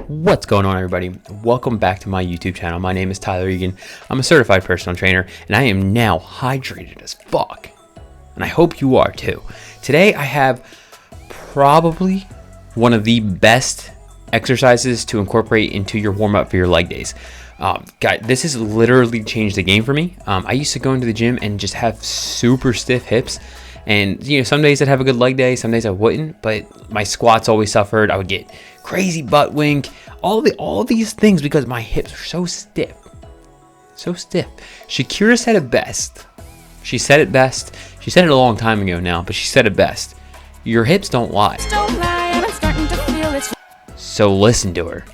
What's going on, everybody? Welcome back to my YouTube channel. My name is Tyler Egan. I'm a certified personal trainer, and I am now hydrated as fuck. And I hope you are too. Today I have probably one of the best exercises to incorporate into your warm-up for your leg days. Guys, this has literally changed the game for me. I used to go into the gym and just have super stiff hips. And, you know, some days I'd have a good leg day, some days I wouldn't, but my squats always suffered. I would get crazy butt wink, all these things because my hips are so stiff. So stiff. Shakira said it best. She said it best. She said it a long time ago now, but she said it best. Your hips don't lie. Don't lie, and I'm starting to feel it. So listen to her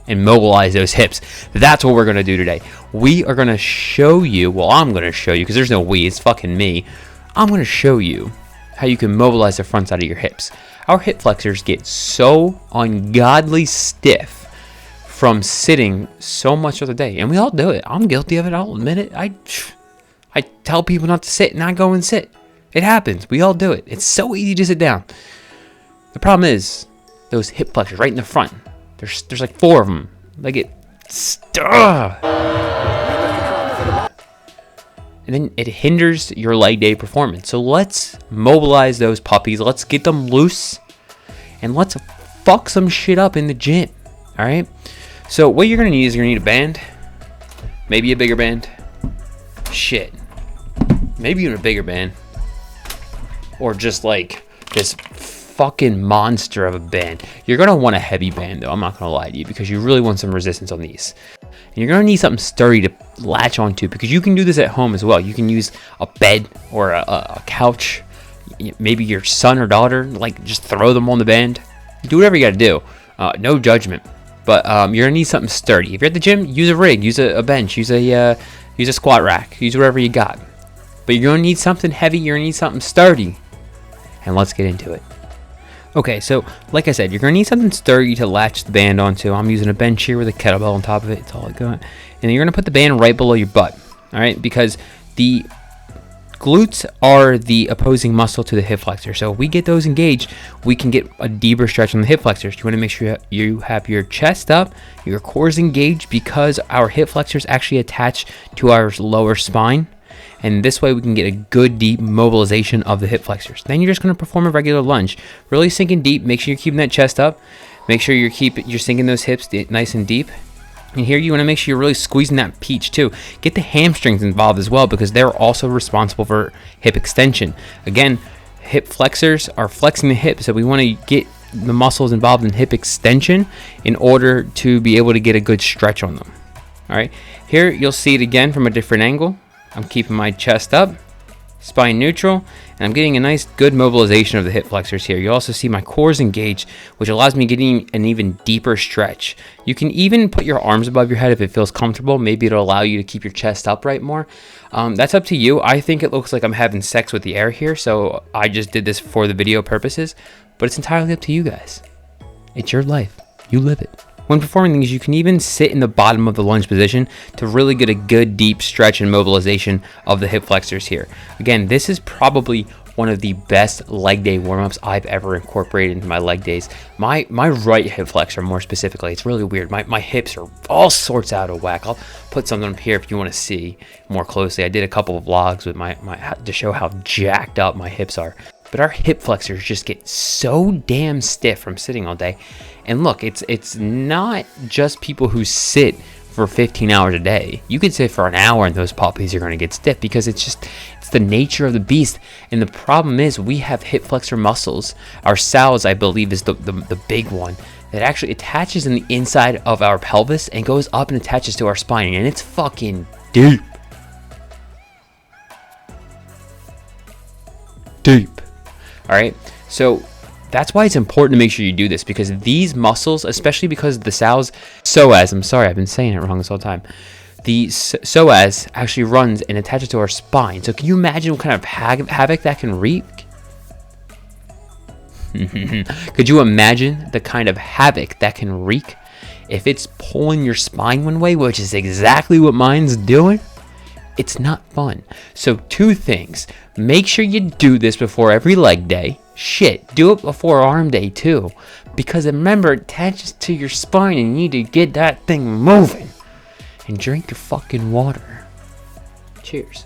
and mobilize those hips. That's what we're going to do today. We are going to show you, well, I'm going to show you, because there's no we, it's fucking me. I'm going to show you how you can mobilize the front side of your hips. Our hip flexors get so ungodly stiff from sitting so much of the day. And we all do it. I'm guilty of it. I'll admit it. I tell people not to sit and I go and sit. It happens. We all do it. It's so easy to sit down. The problem is those hip flexors right in the front. There's like 4 of them. They get stuck. And then it hinders your leg day performance. So let's mobilize those puppies. Let's get them loose. And let's fuck some shit up in the gym. Alright? So what you're going to need is you're going to need a band. Maybe a bigger band. Shit. Maybe even a bigger band. Or just like this fucking monster of a band. You're going to want a heavy band though. I'm not going to lie to you. Because you really want some resistance on these. And you're going to need something sturdy to latch onto, because you can do this at home as well. You can use a bed or a couch. Maybe your son or daughter, like, just throw them on the band. Do whatever you got to do. No judgment. But you're going to need something sturdy. If you're at the gym, use a rig, use a bench, use a squat rack, use whatever you got. But you're going to need something heavy. You're going to need something sturdy. And let's get into it. Okay, so like I said, you're going to need something sturdy to latch the band onto. I'm using a bench here with a kettlebell on top of it. It's all I got. And you're going to put the band right below your butt, all right? Because the glutes are the opposing muscle to the hip flexor. So if we get those engaged, we can get a deeper stretch on the hip flexors. You want to make sure you have your chest up, your core is engaged, because our hip flexors actually attach to our lower spine. And this way we can get a good deep mobilization of the hip flexors. Then you're just going to perform a regular lunge. Really sinking deep. Make sure you're keeping that chest up. Make sure you're sinking those hips nice and deep. And here you want to make sure you're really squeezing that peach too. Get the hamstrings involved as well, because they're also responsible for hip extension. Again, hip flexors are flexing the hips, so we want to get the muscles involved in hip extension in order to be able to get a good stretch on them. All right. Here you'll see it again from a different angle. I'm keeping my chest up, spine neutral, and I'm getting a nice good mobilization of the hip flexors here. You also see my core is engaged, which allows me getting an even deeper stretch. You can even put your arms above your head if it feels comfortable. Maybe it'll allow you to keep your chest upright more. That's up to you. I think it looks like I'm having sex with the air here, so I just did this for the video purposes, but it's entirely up to you guys. It's your life. You live it. When performing these, you can even sit in the bottom of the lunge position to really get a good deep stretch and mobilization of the hip flexors here. Again, this is probably one of the best leg day warm-ups I've ever incorporated into my leg days. My right hip flexor, more specifically, it's really weird. My hips are all sorts out of whack. I'll put something up here if you want to see more closely. I did a couple of vlogs with my to show how jacked up my hips are. But our hip flexors just get so damn stiff from sitting all day. And look, it's not just people who sit for 15 hours a day. You could sit for an hour and those puppies are going to get stiff, because it's the nature of the beast. And the problem is we have hip flexor muscles. Our psoas, I believe, is the big one that actually attaches in the inside of our pelvis and goes up and attaches to our spine. And it's fucking deep. Deep. All right. So that's why it's important to make sure you do this, because these muscles, especially because the psoas, I'm sorry, I've been saying it wrong this whole time. The psoas actually runs and attaches to our spine. So can you imagine what kind of havoc that can wreak? Could you imagine the kind of havoc that can wreak if it's pulling your spine one way, which is exactly what mine's doing? It's not fun. So 2 things. Make sure you do this before every leg day. Shit, do it before arm day too. Because remember, it attaches to your spine and you need to get that thing moving. And drink your fucking water. Cheers.